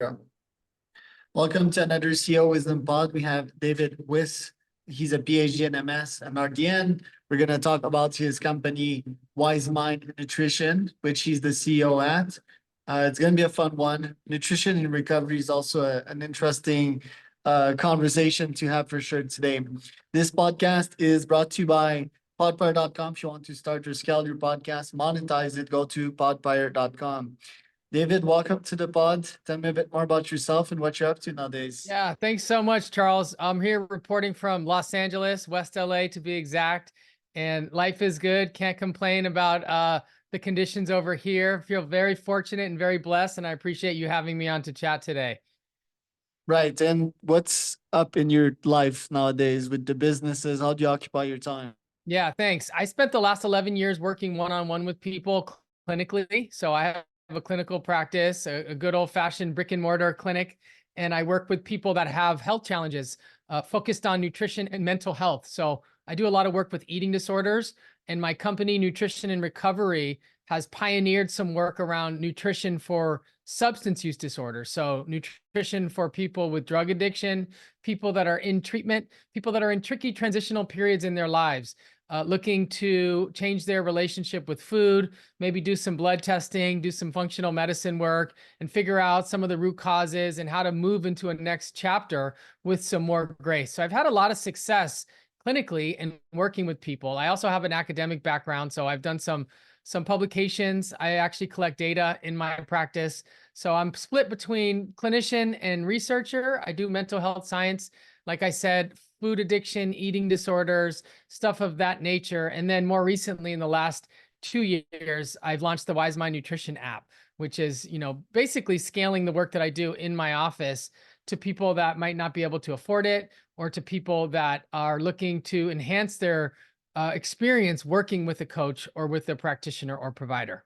Yeah. Welcome to another CEO Wisdom Pod. We have David Wiss. He's a PhD in MS and RDN. We're going to talk about his company, Wise Mind Nutrition, which he's the CEO at. It's going to be a fun one. Nutrition and recovery is also an interesting conversation to have for sure today. This podcast is brought to you by podfire.com. If you want to start or scale your podcast, monetize it, go to podfire.com. David, welcome to the pod. Tell me a bit more about yourself and what you're up to nowadays. Yeah, thanks so much, Charles. I'm here reporting from Los Angeles, West LA to be exact. And life is good. Can't complain about the conditions over here. Feel very fortunate and very blessed. And I appreciate you having me on to chat today. Right. And what's up in your life nowadays with the businesses? How do you occupy your time? Yeah, thanks. I spent the last 11 years working one-on-one with people clinically. So I have a clinical practice, a good old-fashioned brick and mortar clinic. And I work with people that have health challenges focused on nutrition and mental health. So I do a lot of work with eating disorders. And my company, Nutrition and Recovery, has pioneered some work around nutrition for substance use disorders. So nutrition for people with drug addiction, people that are in treatment, people that are in tricky transitional periods in their lives. Looking to change their relationship with food, maybe do some blood testing, do some functional medicine work, and figure out some of the root causes and how to move into a next chapter with some more grace. So I've had a lot of success clinically and working with people. I also have an academic background, so I've done some publications. I actually collect data in my practice. So I'm split between clinician and researcher. I do mental health science, like I said, food addiction, eating disorders, stuff of that nature. And then more recently, in the last 2 years, I've launched the Wise Mind Nutrition app, which is, basically scaling the work that I do in my office to people that might not be able to afford it, or to people that are looking to enhance their experience working with a coach or with a practitioner or provider.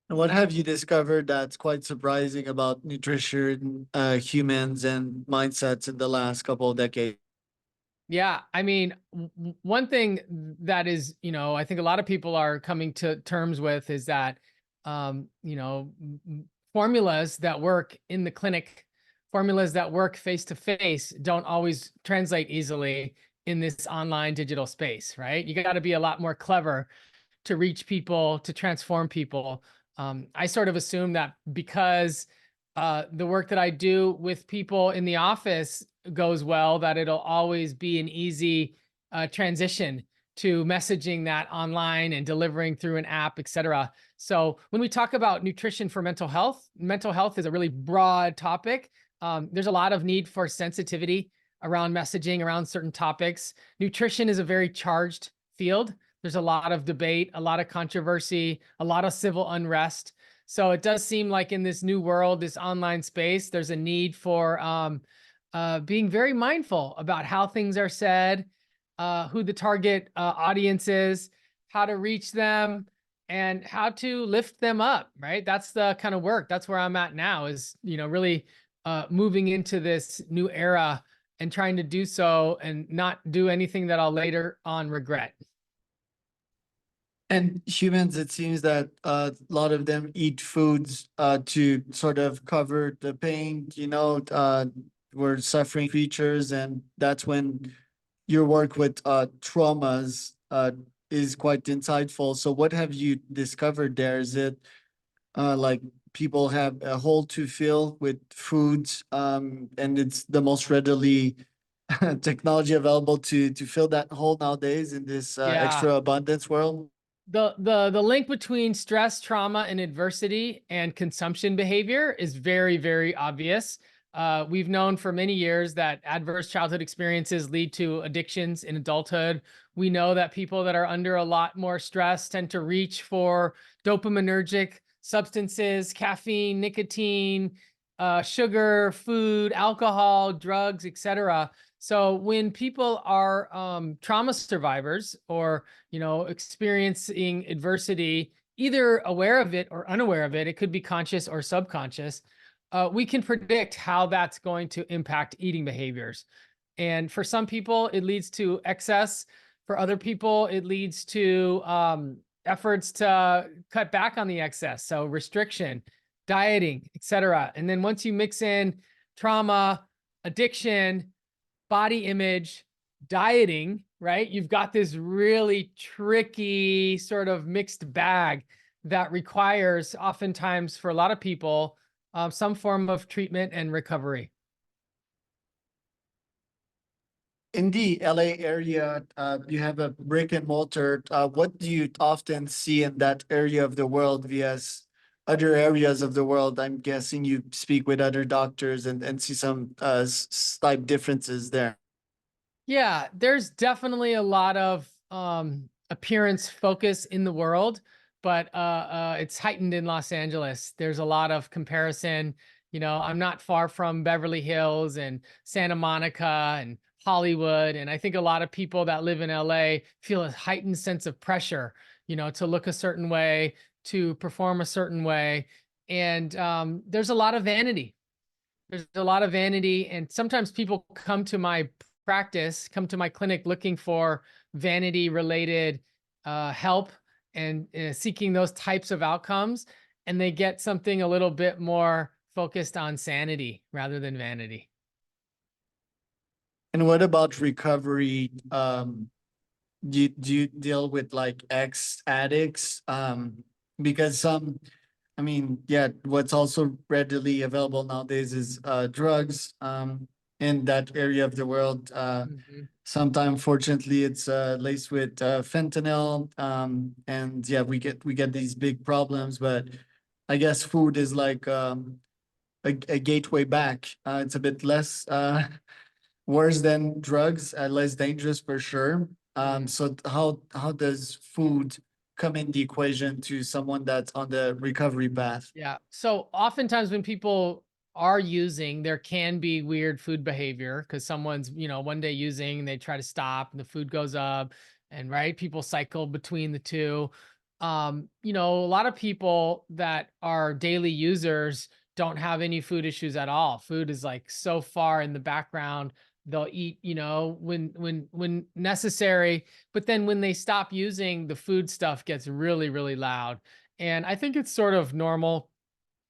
And what have you discovered that's quite surprising about nutrition, humans, and mindsets in the last couple of decades? Yeah, I mean, one thing that is, I think a lot of people are coming to terms with is that, formulas that work in the clinic, formulas that work face to face, don't always translate easily in this online digital space, right? You got to be a lot more clever to reach people, to transform people. I sort of assume that because the work that I do with people in the office goes well, that it'll always be an easy transition to messaging that online and delivering through an app, et cetera. So when we talk about nutrition for mental health is a really broad topic. There's a lot of need for sensitivity around messaging, around certain topics. Nutrition is a very charged field. There's a lot of debate, a lot of controversy, a lot of civil unrest. So it does seem like in this new world, this online space, there's a need for being very mindful about how things are said, who the target audience is, how to reach them, and how to lift them up, right? That's the kind of work. That's where I'm at now is, really moving into this new era and trying to do so and not do anything that I'll later on regret. And humans, it seems that a lot of them eat foods to sort of cover the pain, we're suffering creatures, and that's when your work with traumas is quite insightful. So what have you discovered there? Is it like people have a hole to fill with foods, and it's the most readily technology available to fill that hole nowadays in this Yeah. extra abundance world? The link between stress, trauma, and adversity and consumption behavior is very, very obvious. We've known for many years that adverse childhood experiences lead to addictions in adulthood. We know that people that are under a lot more stress tend to reach for dopaminergic substances, caffeine, nicotine, sugar, food, alcohol, drugs, etc. So when people are trauma survivors or, experiencing adversity, either aware of it or unaware of it, it could be conscious or subconscious, we can predict how that's going to impact eating behaviors. And for some people, it leads to excess. For other people, it leads to efforts to cut back on the excess, so restriction. dieting, etc. And then once you mix in trauma, addiction, body image, dieting, right? You've got this really tricky sort of mixed bag that requires oftentimes for a lot of people some form of treatment and recovery. In the LA area, you have a brick and mortar. What do you often see in that area of the world vs other areas of the world? I'm guessing you speak with other doctors and see some slight differences there. Yeah, there's definitely a lot of appearance focus in the world, but it's heightened in Los Angeles. There's a lot of comparison. You know, I'm not far from Beverly Hills and Santa Monica and Hollywood, and I think a lot of people that live in LA feel a heightened sense of pressure, you know, to look a certain way, to perform a certain way, and there's a lot of vanity. There's a lot of vanity, and sometimes people come to my practice, come to my clinic looking for vanity related help and seeking those types of outcomes, and they get something a little bit more focused on sanity rather than vanity. And what about recovery? Do you deal with like ex addicts? Because some, I mean, yeah, what's also readily available nowadays is drugs in that area of the world. Mhm. Sometimes, fortunately, it's laced with fentanyl, and yeah, we get these big problems. But I guess food is like a gateway back. It's a bit less worse than drugs, less dangerous for sure. Mm. So how does food come in the equation to someone that's on the recovery path? Yeah. So oftentimes when people are using, there can be weird food behavior because someone's, you know, one day using and they try to stop and the food goes up and right, people cycle between the two. You know, a lot of people that are daily users don't have any food issues at all. Food is like so far in the background. They'll eat, you know, when necessary, but then when they stop using, the food stuff gets really, really loud. And I think it's sort of normal,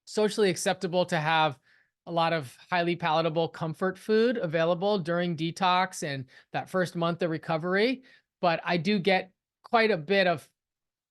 socially acceptable to have a lot of highly palatable comfort food available during detox and that first month of recovery. But I do get quite a bit of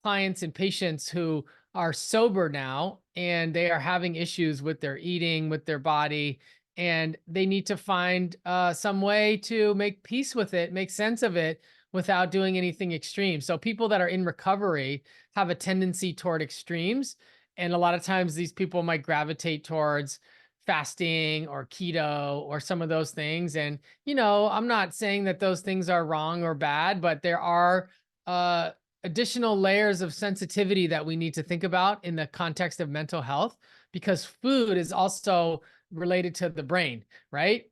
clients and patients who are sober now and they are having issues with their eating, with their body, and they need to find some way to make peace with it, make sense of it without doing anything extreme. So people that are in recovery have a tendency toward extremes. And a lot of times these people might gravitate towards fasting or keto or some of those things. And, you know, I'm not saying that those things are wrong or bad, but there are uh, additional layers of sensitivity that we need to think about in the context of mental health, because food is also related to the brain, right?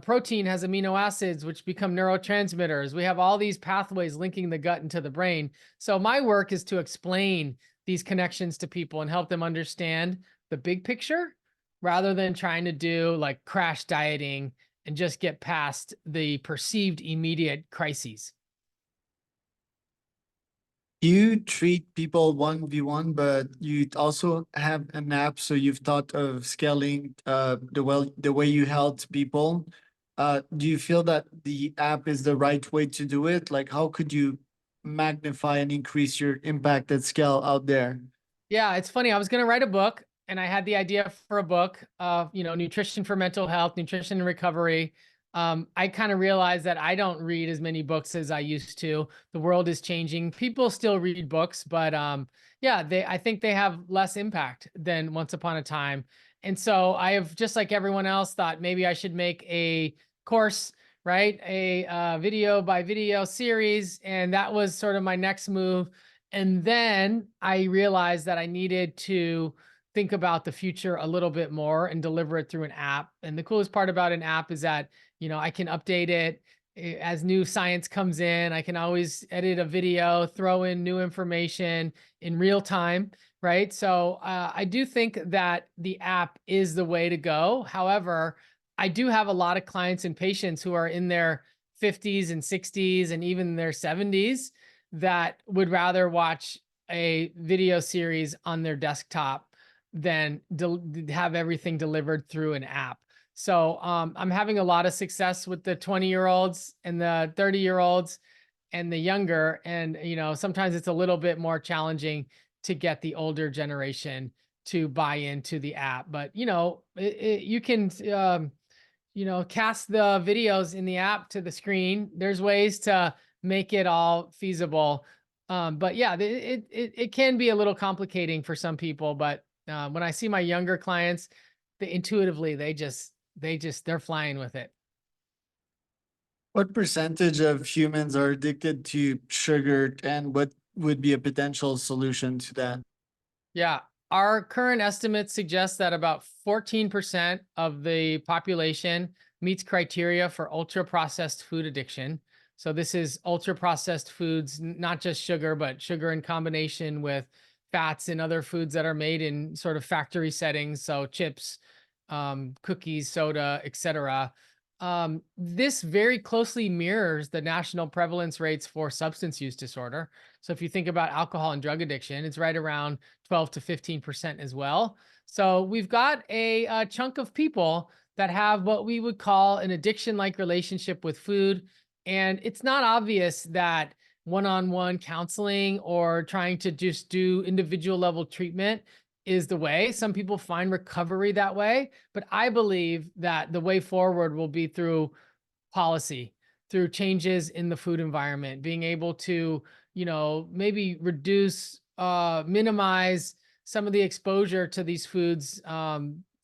Protein has amino acids, which become neurotransmitters. We have all these pathways linking the gut into the brain. So my work is to explain these connections to people and help them understand the big picture rather than trying to do like crash dieting and just get past the perceived immediate crises. You treat people 1v1, but you also have an app, so you've thought of scaling the way you helped people. Do you feel that the app is the right way to do it? Like, how could you magnify and increase your impact at scale out there? Yeah, it's funny. I was going to write a book and I had the idea for a book of, you know, nutrition for mental health, nutrition and recovery. I kind of realized that I don't read as many books as I used to. The world is changing. People still read books, but yeah, I think they have less impact than once upon a time. And so I have, just like everyone else, thought maybe I should make a course, right? A video by video series. And that was sort of my next move. And then I realized that I needed to think about the future a little bit more and deliver it through an app. And the coolest part about an app is that, you know, I can update it as new science comes in. I can always edit a video, throw in new information in real time, right? So I do think that the app is the way to go. However, I do have a lot of clients and patients who are in their 50s and 60s and even their 70s that would rather watch a video series on their desktop than have everything delivered through an app. So I'm having a lot of success with the 20-year-olds and the 30-year-olds and the younger. And, sometimes it's a little bit more challenging to get the older generation to buy into the app. But, you can, cast the videos in the app to the screen. There's ways to make it all feasible. But yeah, it can be a little complicating for some people. But when I see my younger clients, intuitively, they're flying with it. What percentage of humans are addicted to sugar, and what would be a potential solution to that? Yeah. Our current estimates suggest that about 14% of the population meets criteria for ultra processed food addiction. So this is ultra processed foods, not just sugar, but sugar in combination with fats and other foods that are made in sort of factory settings. So chips, cookies, soda, etc. This very closely mirrors the national prevalence rates for substance use disorder. So if you think about alcohol and drug addiction, it's right around 12 to 15% as well. So we've got a chunk of people that have what we would call an addiction-like relationship with food. And it's not obvious that one-on-one counseling or trying to just do individual level treatment is the way. Some people find recovery that way, but I believe that the way forward will be through policy, through changes in the food environment, being able to, maybe reduce, minimize some of the exposure to these foods.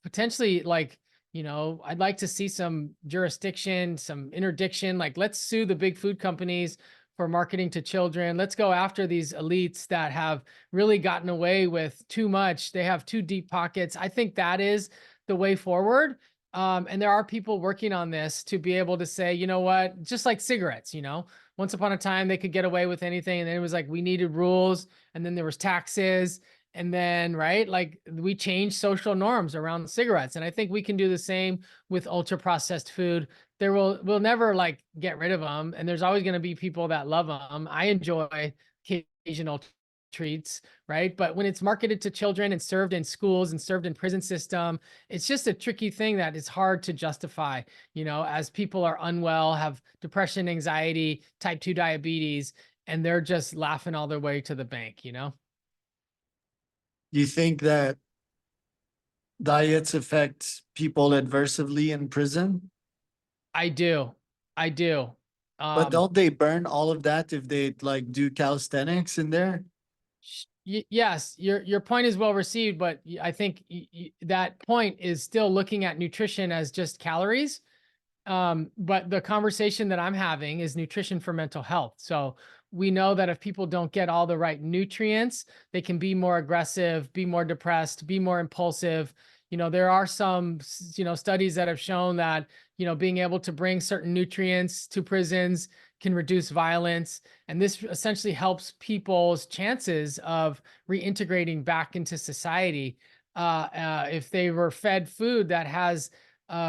Potentially, like, I'd like to see some jurisdiction, some interdiction. Like, let's sue the big food companies for marketing to children. Let's go after these elites that have really gotten away with too much. They have too deep pockets. I think that is the way forward. And there are people working on this to be able to say, you know what, just like cigarettes, once upon a time they could get away with anything. And then it was like, we needed rules. And then there was taxes. And then, right, like we changed social norms around cigarettes. And I think we can do the same with ultra processed food. We'll never like get rid of them. And there's always going to be people that love them. I enjoy occasional treats, right? But when it's marketed to children and served in schools and served in prison system, it's just a tricky thing that is hard to justify, as people are unwell, have depression, anxiety, type 2 diabetes, and they're just laughing all their way to the bank. Do you think that diets affect people adversely in prison? I do. I do. But Um, don't they burn all of that if they like do calisthenics in there? yes, your point is well received, but I think that point is still looking at nutrition as just calories. But the conversation that I'm having is nutrition for mental health. So we know that if people don't get all the right nutrients, they can be more aggressive, be more depressed, be more impulsive. There are some, studies that have shown that, being able to bring certain nutrients to prisons can reduce violence. And this essentially helps people's chances of reintegrating back into society. If they were fed food that has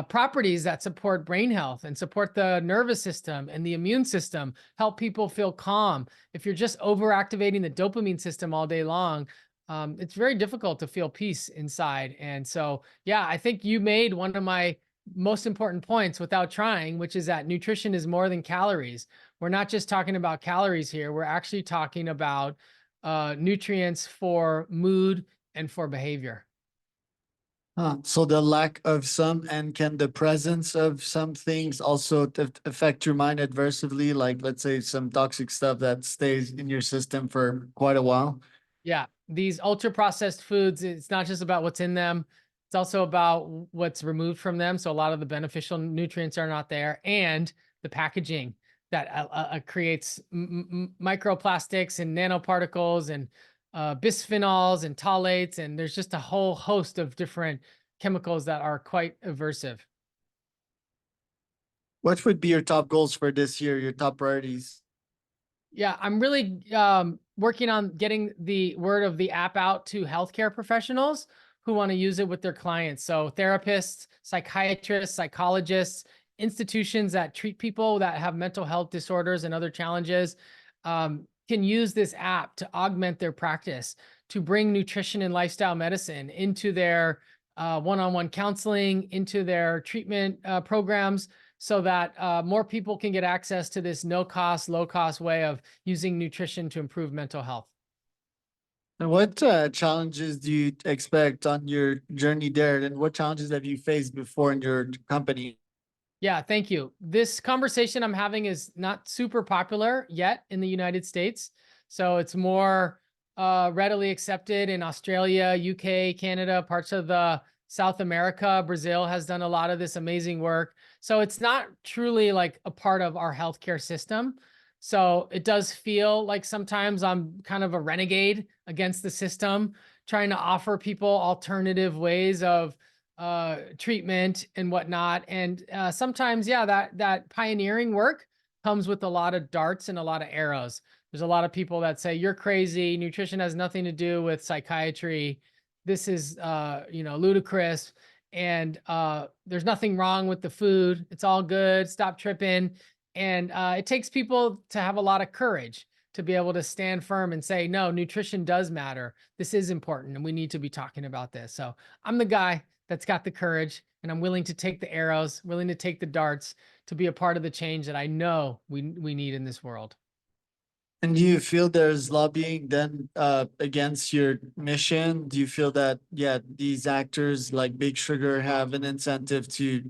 properties that support brain health and support the nervous system and the immune system, help people feel calm. If you're just overactivating the dopamine system all day long, it's very difficult to feel peace inside. And so, yeah, I think you made one of my most important points without trying, which is that nutrition is more than calories. We're not just talking about calories here. We're actually talking about nutrients for mood and for behavior. So the lack of some, and can the presence of some things also affect your mind adversely? Like, let's say some toxic stuff that stays in your system for quite a while. Yeah, these ultra processed foods, it's not just about what's in them. It's also about what's removed from them. So a lot of the beneficial nutrients are not there, and the packaging that creates microplastics and nanoparticles and bisphenols and phthalates. And there's just a whole host of different chemicals that are quite aversive. What would be your top goals for this year, your top priorities? Yeah, I'm really working on getting the word of the app out to healthcare professionals who want to use it with their clients. So therapists, psychiatrists, psychologists, institutions that treat people that have mental health disorders and other challenges can use this app to augment their practice, to bring nutrition and lifestyle medicine into their one-on-one counseling, into their treatment programs, so that more people can get access to this no-cost, low-cost way of using nutrition to improve mental health. And what challenges do you expect on your journey there? And what challenges have you faced before in your company? Yeah, thank you. This conversation I'm having is not super popular yet in the United States. So it's more readily accepted in Australia, UK, Canada, parts of the South America. Brazil has done a lot of this amazing work. So it's not truly like a part of our healthcare system. So it does feel like sometimes I'm kind of a renegade against the system, trying to offer people alternative ways of treatment and whatnot. And sometimes, yeah, that pioneering work comes with a lot of darts and a lot of arrows. There's a lot of people that say, you're crazy. Nutrition has nothing to do with psychiatry. This is, ludicrous. And there's nothing wrong with the food. It's all good. Stop tripping. And it takes people to have a lot of courage to be able to stand firm and say, no, nutrition does matter. This is important. And we need to be talking about this. So I'm the guy that's got the courage, and I'm willing to take the arrows, willing to take the darts to be a part of the change that I know we need in this world. And do you feel there's lobbying then against your mission? Do you feel that, yeah, these actors like Big Sugar have an incentive to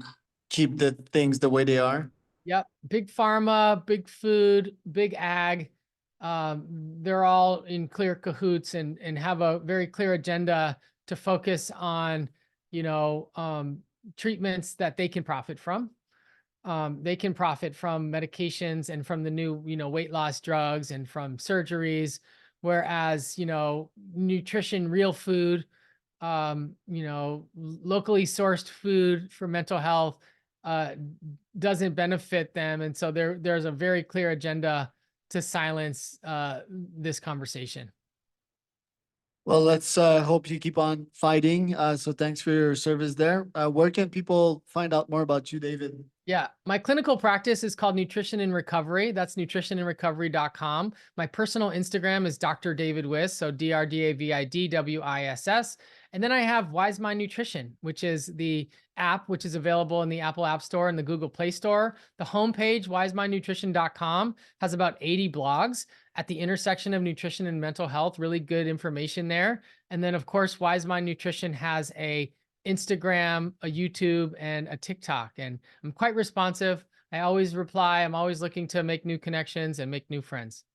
keep the things the way they are? Yep. Big pharma, big food, big ag. They're all in clear cahoots and have a very clear agenda to focus on, treatments that they can profit from. They can profit from medications and from the new, weight loss drugs and from surgeries. Whereas, nutrition, real food, locally sourced food for mental health, doesn't benefit them. And so there's a very clear agenda to silence this conversation. Well, let's hope you keep on fighting. So thanks for your service there. Where can people find out more about you, David? Yeah, my clinical practice is called Nutrition and Recovery. That's nutritionandrecovery.com. My personal Instagram is Dr. David Wiss, so DrDavidWiss. And then I have Wise Mind Nutrition, which is the app, which is available in the Apple App Store and the Google Play Store. The homepage, wisemindnutrition.com, has about 80 blogs at the intersection of nutrition and mental health. Really good information there. And then, of course, Wise Mind Nutrition has a Instagram, a YouTube, and a TikTok. And I'm quite responsive. I always reply. I'm always looking to make new connections and make new friends.